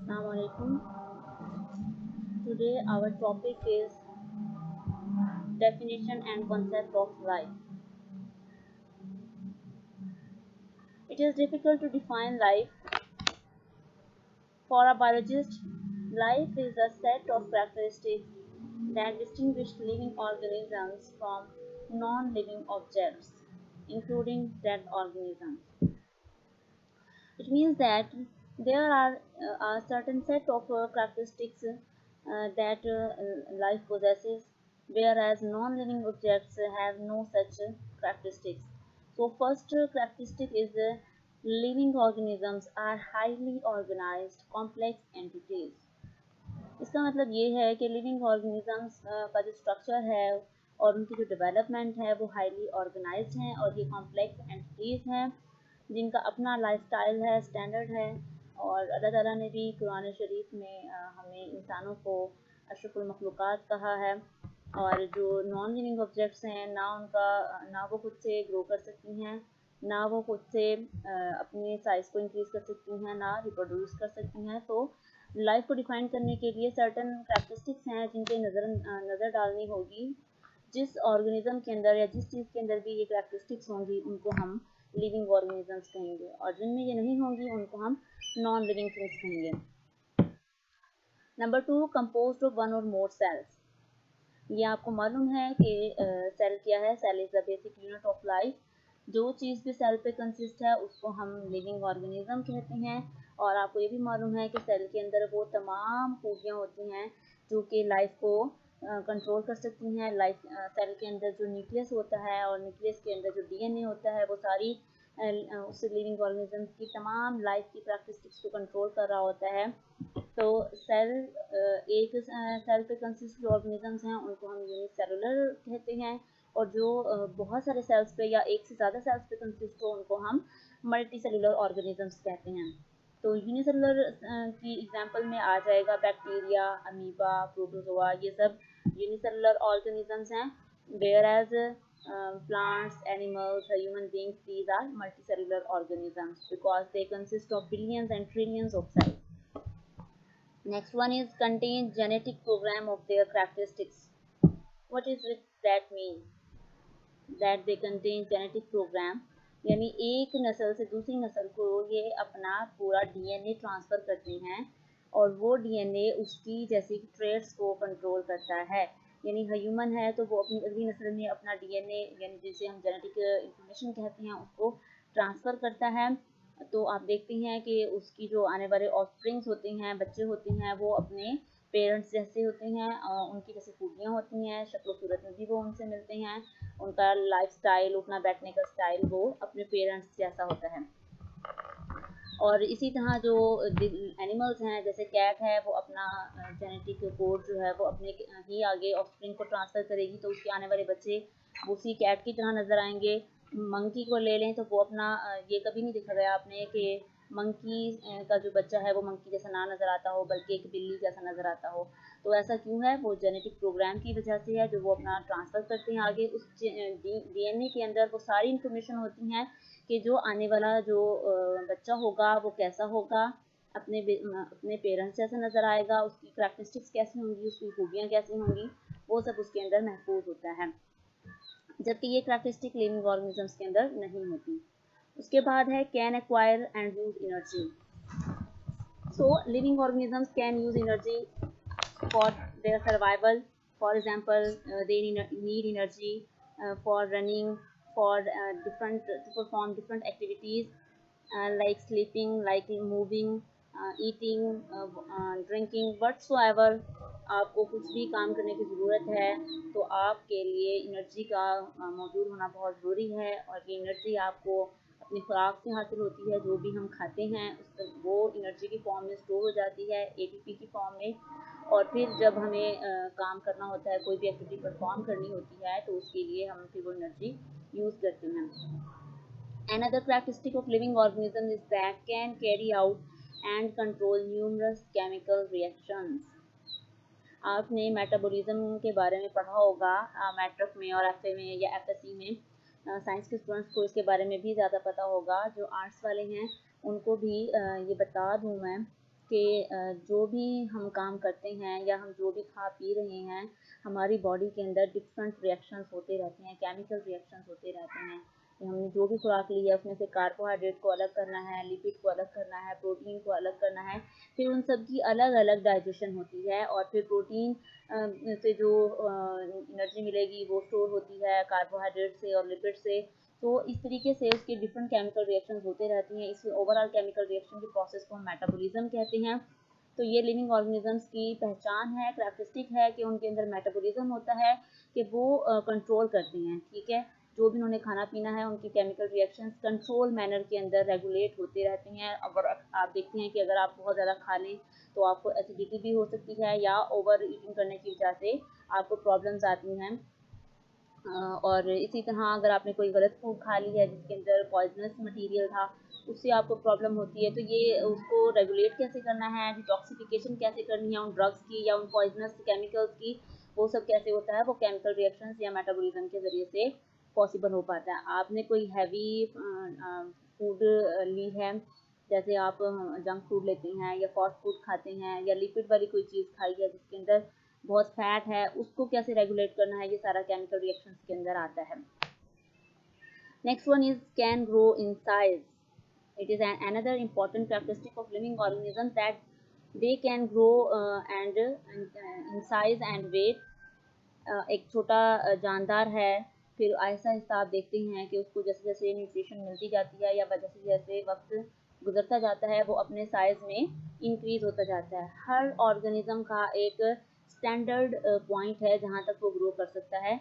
Assalamualaikum. Today our topic is definition and concept of life. It is difficult to define life. For a biologist, life is a set of characteristics that distinguish living organisms from non-living objects, including dead organisms. It means that there are a certain set of characteristics that life possesses, whereas non-living objects have no such characteristics. So, first characteristic is living organisms are highly organized, complex entities. इसका मतलब ये है कि living organisms का जो structure है और उनकी जो डेवलपमेंट है वो हाईली ऑर्गेनाइज्ड हैं और ये कॉम्प्लेक्स एंटिटीज़ हैं जिनका अपना लाइफस्टाइल है, स्टैंडर्ड है। और अल्लाह ताला ने भी कुरान शरीफ में हमें इंसानों को अशरफुल मखलूक़ात कहा है। और जो नॉन लिविंग ऑब्जेक्ट्स हैं ना वो खुद से ग्रो कर सकती हैं, ना वो खुद से अपने साइज़ को इंक्रीज़ कर सकती हैं, ना रिप्रोड्यूस कर सकती हैं। तो लाइफ को डिफाइन करने के लिए सर्टन कैरेक्टरिस्टिक्स हैं जिनके नज़र डालनी होगी। जिस ऑर्गेनिज्म के अंदर या जिस चीज़ के अंदर भी ये कैरेक्टरिस्टिक्स होंगी उनको हम लिविंग ऑर्गेनिजम्स कहेंगे, और जिनमें ये नहीं होंगी उनको हम नॉन लिविंग थिंग्स कहेंगे। नंबर 2, कंपोज्ड ऑफ वन और मोर सेल्स। ये आपको मालूम है कि सेल क्या है। Cell is the basic unit of life. जो चीज़ भी सेल पे कंसिस्ट है उसको हम लिविंग ऑर्गेनिज्म कहते हैं। और आपको ये भी मालूम है कि सेल के अंदर वो तमाम खूबियाँ होती हैं जो कि लाइफ को कंट्रोल कर सकती हैं। लाइफ सेल के अंदर जो न्यूक्लियस होता है और न्यूक्लियस के अंदर जो डीएनए होता है वो सारी उस लिविंग ऑर्गेनिज्म की तमाम लाइफ की प्रैक्टिस को कंट्रोल कर रहा होता है। तो सेल एक सेल पे कंसिस्ट ऑर्गेनिजम्स हैं उनको हम यूनिसेलुलर कहते हैं, और जो बहुत सारे सेल्स पे या एक से ज़्यादा सेल्स पे कंसिस्ट हो उनको हम मल्टी सेलुलर ऑर्गेनिजम्स कहते हैं। तो यूनिसेलुलर की एग्जांपल में आ जाएगा बैक्टीरिया, अमीबा, प्रोटोजोआ, ये सब यूनिसेलुलर ऑर्गेनिजम्स हैं। Where as plants, animals, human beings, these are multicellular organisms because they consist of billions and trillions of cells. Next one is contain genetic program of their characteristics. What is it that mean? That they contain genetic program, यानी एक नस्ल से दूसरी नस्ल को ये अपना पूरा डीएनए ट्रांसफ़र करते हैं और वो डीएनए उसकी जैसे कि ट्रेड्स को कंट्रोल करता है। यानी ह्यूमन है तो वो अपनी अगली नस्ल में अपना डीएनए यानी जिसे हम जेनेटिक इंफॉर्मेशन कहते हैं उसको ट्रांसफ़र करता है। तो आप देखते हैं कि उसकी जो आने वाले ऑफस्प्रिंग्स होते हैं, बच्चे होते हैं, वो अपने पेरेंट्स जैसे होते हैं, उनकी जैसे खूबियाँ होती हैं, शक्ल सूरत में भी वो उनसे मिलते हैं, उनका लाइफस्टाइल, उठना बैठने का स्टाइल वो अपने पेरेंट्स जैसा होता है। और इसी तरह जो एनिमल्स हैं जैसे कैट है वो अपना जेनेटिक कोड जो है वो अपने ही आगे ऑफस्प्रिंग को ट्रांसफ़र करेगी, तो उसके आने वाले बच्चे उसी कैट की तरह नज़र आएंगे। मंकी को ले लें तो वो अपना ये कभी नहीं देखा गया आपने कि मंकी का जो बच्चा है वो मंकी जैसा ना नज़र आता हो बल्कि एक बिल्ली जैसा नज़र आता हो। तो ऐसा क्यों है? वो जेनेटिक प्रोग्राम की वजह से है जो वो अपना ट्रांसफ़र करते हैं आगे। उस डीएनए के अंदर वो सारी इंफॉर्मेशन होती हैं कि जो आने वाला जो बच्चा होगा वो कैसा होगा, अपने पेरेंट्स जैसा नज़र आएगा, उसकी करैक्टरिस्टिक्स कैसी होंगी, उसकी खूबियाँ कैसी होंगी, वो सब उसके अंदर महफूज होता है, जबकि ये करैक्टरिस्टिक लिविंग ऑर्गेनिजम्स के अंदर नहीं होती। उसके बाद है can acquire and use energy. So living organisms can use energy for their survival. For example, they need energy for running, for to perform different activities like sleeping, like moving, eating, drinking, whatsoever। आपको कुछ भी काम करने की ज़रूरत है तो आपके लिए एनर्जी का मौजूद होना बहुत ज़रूरी है, और ये एनर्जी आपको अपनी खुराक से हासिल होती है। जो भी हम खाते हैं वो एनर्जी की फॉर्म में स्टोर हो जाती है, एटीपी की फॉर्म में, और फिर जब हमें काम करना होता है, कोई भी एक्टिविटी परफॉर्म करनी होती है तो उसके लिए हम फिर वो एनर्जी यूज़ करते हैं। Another characteristic of living organism is that can carry out and control numerous chemical reactions. आपने मेटाबॉलिज्म के बारे में पढ़ा होगा मैट्रिक में और एफए में या एफएससी में। साइंस के स्टूडेंट्स को इसके बारे में भी ज़्यादा पता होगा। जो आर्ट्स वाले हैं उनको भी ये बता दूँ मैं कि जो भी हम काम करते हैं या हम जो भी खा पी रहे हैं, हमारी बॉडी के अंदर डिफरेंट रिएक्शंस होते रहते हैं, केमिकल रिएक्शंस होते रहते हैं कि हमने जो भी खुराक ली है उसमें से कार्बोहाइड्रेट को अलग करना है, लिपिड को अलग करना है, प्रोटीन को अलग करना है, फिर उन सब की अलग अलग डाइजेशन होती है और फिर प्रोटीन से जो एनर्जी मिलेगी वो स्टोर होती है कार्बोहाइड्रेट से और लिपिड से। तो इस तरीके से उसके डिफरेंट केमिकल रिएक्शंस होते रहती हैं। इस ओवरऑल केमिकल रिएक्शन के प्रोसेस को हम मेटाबॉलिज्म कहते हैं। तो ये लिविंग ऑर्गेनिजम्स की पहचान है, करैक्टरिस्टिक है कि उनके अंदर मेटाबॉलिज्म होता है कि वो कंट्रोल करते हैं, ठीक है, जो भी उन्होंने खाना पीना है उनकी केमिकल रिएक्शंस कंट्रोल मैनर के अंदर रेगुलेट होते रहते हैं। अगर आप देखते हैं कि अगर आप बहुत ज़्यादा खा लें तो आपको एसिडिटी भी हो सकती है या ओवर ईटिंग करने की वजह से आपको प्रॉब्लम्स आती हैं। और इसी तरह अगर आपने कोई गलत फूड खा ली है जिसके अंदर पॉइजनस मटेरियल था, उससे आपको प्रॉब्लम होती है। तो ये उसको रेगुलेट कैसे करना है, डिटॉक्सिफिकेशन कैसे करनी है उन ड्रग्स की या उन पॉइजनस केमिकल्स की, वो सब कैसे होता है, वो केमिकल रिएक्शंस या मेटाबॉलिज्म के ज़रिए से पॉसिबल हो पाता है। आपने कोई हैवी फूड ली है, जैसे आप जंक फूड लेते हैं या फास्ट फूड खाते हैं या लिक्विड वाली कोई चीज़ खाई है जिसके अंदर बहुत फैट है, उसको कैसे रेगुलेट करना है, ये सारा केमिकल रिएक्शंस के अंदर आता है। Next one is can grow in size. It is another important characteristic of living organisms that they can grow in size and weight. एक छोटा जानदार है, फिर आहिस्ता आहिस्ता आप देखते हैं कि उसको जैसे जैसे न्यूट्रिशन मिलती जाती है या जैसे जैसे वक्त गुजरता जाता है वो अपने साइज में इंक्रीज होता जाता है। हर ऑर्गेनिज्म का एक स्टैंडर्ड पॉइंट है जहाँ तक वो ग्रो कर सकता है।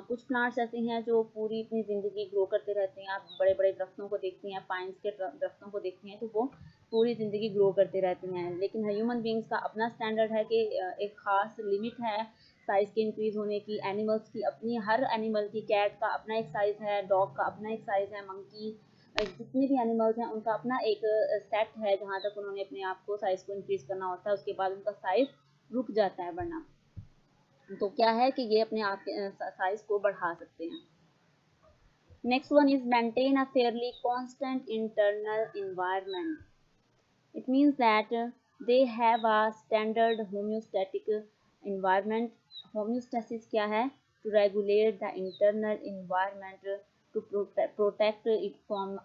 कुछ प्लांट्स ऐसे हैं जो पूरी अपनी ज़िंदगी ग्रो करते रहते हैं। आप बड़े बड़े दरख्तों को देखते हैं, पाइन्स के दरख्तों को देखते हैं तो वो पूरी ज़िंदगी ग्रो करते रहते हैं। लेकिन ह्यूमन बींग्स का अपना स्टैंडर्ड है कि एक ख़ास लिमिट है साइज़ के इंक्रीज़ होने की। एनिमल्स की अपनी, हर एनिमल की, कैट का अपना एक साइज़ है, डॉग का अपना एक साइज़ है, मंकी, जितने भी एनिमल्स हैं उनका अपना एक सेट है जहाँ तक उन्होंने अपने आप को साइज़ को इंक्रीज़ करना होता है, उसके बाद उनका साइज़ रुक जाता है बढ़ना। तो क्या है कि ये अपने आप के साइज़ को बढ़ा सकते हैं। Next one is maintain a fairly constant internal environment. It means that they have a standard homeostatic environment. Homeostasis क्या है? To regulate the internal environment, to protect it from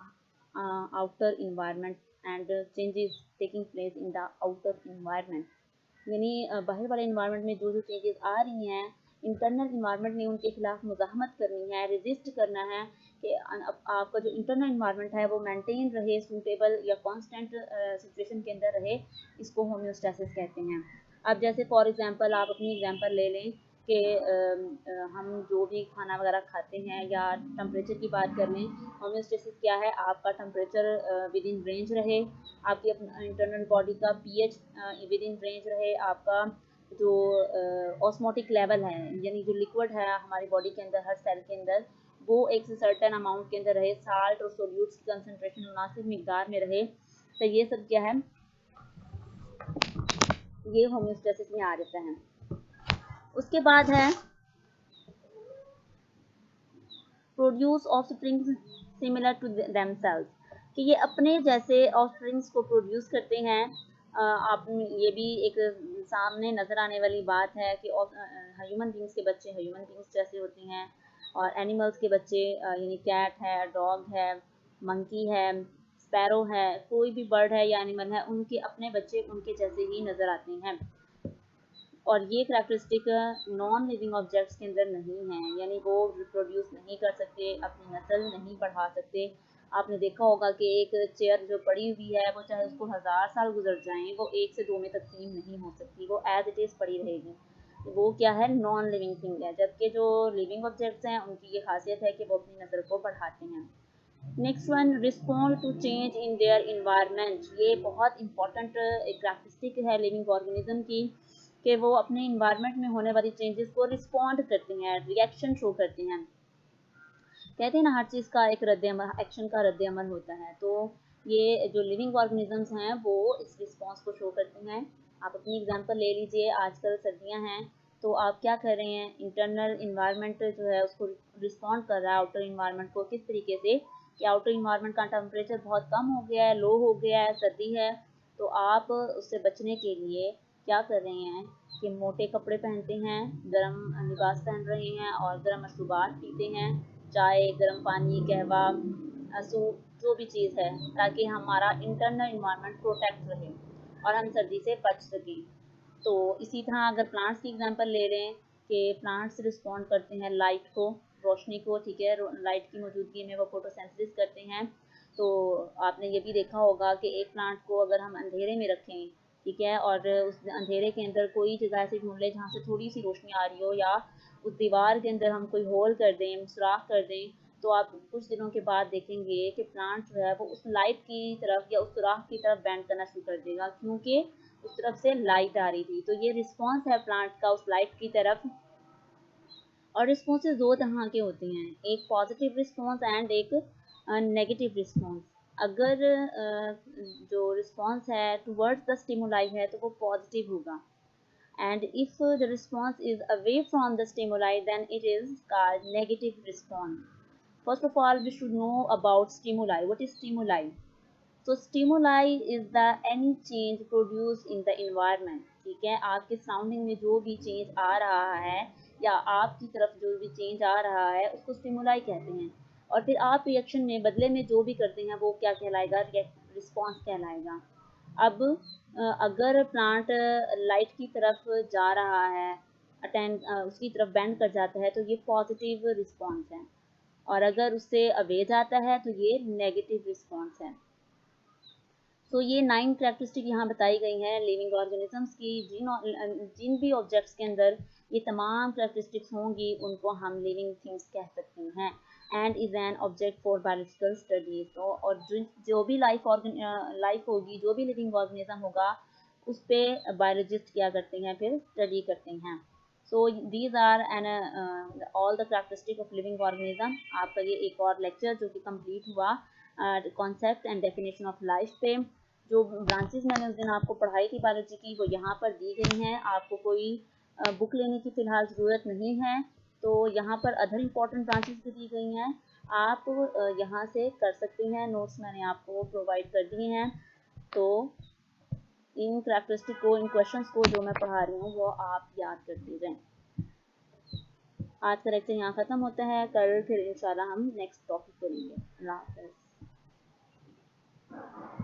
outer environment and changes taking place in the outer environment. यानी बाहर वाले environment में जो जो changes आ रही हैं, इंटरनल इन्वायरमेंट ने उनके खिलाफ मुजाहमत करनी है, रेजिस्ट करना है कि आपका जो इंटरनल इन्वायरमेंट है वो मेंटेन रहे, सूटेबल या कांस्टेंट सिचुएशन के अंदर रहे। इसको होम्योस्टेसिस कहते हैं। अब जैसे फॉर एग्जांपल आप अपनी एग्जांपल ले लें कि हम जो भी खाना वगैरह खाते हैं या टेम्परेचर की बात कर लें। होम्योस्टेसिस क्या है? आपका टेम्परेचर विद इन रेंज रहे, आपकी इंटरनल बॉडी का पीएच विद इन रेंज रहे, आपका जो ऑस्मोटिक लेवल है यानी जो लिक्विड है हमारी बॉडी के अंदर हर सेल के अंदर, वो एक सर्टेन अमाउंट के अंदर रहे, साल्ट और सोल्यूट्स की कंसनट्रेशन मुनासिब मिकदार में रहे। तो ये सब क्या है, ये होम्योस्टेसिस में आ जाता है। उसके बाद है produce offsprings similar to themselves, कि ये अपने जैसे ऑफस्प्रिंग्स को प्रोड्यूस करते हैं। आप ये भी एक सामने नज़र आने वाली बात है कि ह्यूमन बींग्स के बच्चे ह्यूमन बींग्स जैसे होते हैं और एनिमल्स के बच्चे यानी कैट है, डॉग है, मंकी है, स्पैरो है, कोई भी बर्ड है या एनिमल है, उनके अपने बच्चे उनके जैसे ही नज़र आते हैं। और ये करैक्टरिस्टिक नॉन लिविंग ऑब्जेक्ट्स के अंदर नहीं है, यानी वो रिप्रोड्यूस नहीं कर सकते, अपनी नस्ल नहीं बढ़ा सकते। आपने देखा होगा कि एक चेयर जो पड़ी हुई है वो चाहे उसको 1000 साल गुजर जाएं, वो 1 से 2 में तकसीम नहीं हो सकती, वो एज इट इज़ पड़ी रहेगी। वो क्या है? नॉन लिविंग थिंग है। जबकि जो लिविंग ऑब्जेक्ट्स हैं उनकी ये खासियत है कि वो अपनी नस्ल को बढ़ाते हैं। Next one, respond to change in their environment. ये बहुत इंपॉर्टेंट एक करैक्टरिस्टिक है लिविंग ऑर्गेनिज्म की कि वो अपने इन्वायरमेंट में होने वाली चेंजेस को रिस्पॉन्ड करते हैं, रिएक्शन शो करते हैं। कहते हैं ना हर चीज़ का एक रद्द-ए-अमल, एक्शन का रद्द-ए-अमल होता है। तो ये जो लिविंग ऑर्गेनिजम्स हैं वो इस रिस्पॉन्स को शो करते हैं। आप अपनी एग्जांपल ले लीजिए, आजकल सर्दियां हैं तो आप क्या कर रहे हैं, इंटरनल इन्वायरमेंट जो है उसको रिस्पॉन्ड कर रहा है आउटर इन्वायरमेंट को। किस तरीके से कि आउटर इन्वायरमेंट का टेम्परेचर बहुत कम हो गया है, लो हो गया है, सर्दी है, तो आप उससे बचने के लिए क्या कर रहे हैं कि मोटे कपड़े पहनते हैं, गर्म लिबास पहन रहे हैं और गर्म मशरूबात पीते हैं, चाय, गर्म पानी, कहवा, सूप, जो भी चीज़ है, ताकि हमारा इंटरनल इन्वायरमेंट प्रोटेक्ट रहे और हम सर्दी से बच सकें। तो इसी तरह अगर प्लांट्स की एग्जांपल ले लें कि प्लांट्स रिस्पॉन्ड करते हैं लाइट को, रोशनी को, ठीक है, लाइट की मौजूदगी में वो फोटोसिंथेसिस करते हैं। तो आपने ये भी देखा होगा कि एक प्लांट को अगर हम अंधेरे में रखें, ठीक है, और उस अंधेरे के अंदर कोई जगह ऐसी ढूंढ लें जहाँ से थोड़ी सी रोशनी आ रही हो, या उस दीवार के अंदर हम कोई होल कर दें, सुराख कर दें, तो आप कुछ दिनों के बाद देखेंगे कि प्लांट जो है वो उस लाइट की तरफ या उस सुराख की तरफ बेंड करना शुरू कर देगा, क्योंकि उस तरफ से लाइट आ रही थी। तो ये रिस्पॉन्स है प्लांट का उस लाइट की तरफ। और रिस्पॉन्सेज दो तरह के होते हैं, एक पॉजिटिव रिस्पॉन्स एंड एक नेगेटिव रिस्पॉन्स। अगर जो रिस्पॉन्स है टुवर्ड्स द स्टिमुलाई है तो वो पॉजिटिव होगा, and if the response is away from the stimuli then it is called negative response. First of all, we should know about stimuli. What is stimuli? So stimuli is the any change produced in the environment. ठीक है, आपके surrounding में जो भी change आ रहा है या आपकी तरफ जो भी चेंज आ रहा है उसको स्टिमुलाई कहते हैं। और फिर आप रिएक्शन में बदले में जो भी करते हैं वो क्या कहलाएगा? रिस्पॉन्स कहलाएगा। अब अगर प्लांट लाइट की तरफ जा रहा है, उसकी तरफ बेंड कर जाता है, तो ये पॉजिटिव रिस्पॉन्स है, और अगर उससे अवे जाता है तो ये नेगेटिव रिस्पॉन्स है। तो ये 9 कैरेक्टरिस्टिक यहाँ बताई गई हैं लिविंग ऑर्गेनिजम्स की। जिन भी ऑब्जेक्ट्स के अंदर ये तमाम कैरेक्टरिस्टिक्स होंगी उनको हम लिविंग थिंग्स कह सकते हैं। And is an object for biological studies. तो और जो भी लाइफ होगी, जो भी लिविंग ऑर्गेनिज्म होगा, उस पर बायोलॉजिस्ट क्या करते हैं, फिर स्टडी करते हैं। So these are an all the characteristic of living organism. आपका ये एक और लेक्चर जो कि कंप्लीट हुआ concept and definition of life पे। जो ब्रांचेस मैंने उस दिन आपको पढ़ाई थी बायोलॉजी की, वो यहाँ पर दी गई हैं। आपको कोई बुक लेने की फ़िलहाल ज़रूरत नहीं है। तो यहाँ पर अदर इम्पॉर्टेंट ब्रांचेस भी दी गई हैं, आप यहाँ से कर सकते हैं। नोट्स मैंने आपको प्रोवाइड कर दिए हैं। तो इन कैरेक्टरिस्टिक को, इन क्वेश्चंस को जो मैं पढ़ा रही हूँ वो आप याद करते जाएं। आज का लेक्चर यहाँ ख़त्म होता है। कल फिर इंशाल्लाह हम नेक्स्ट टॉपिक करेंगे। अल्लाह हाफ़िज़।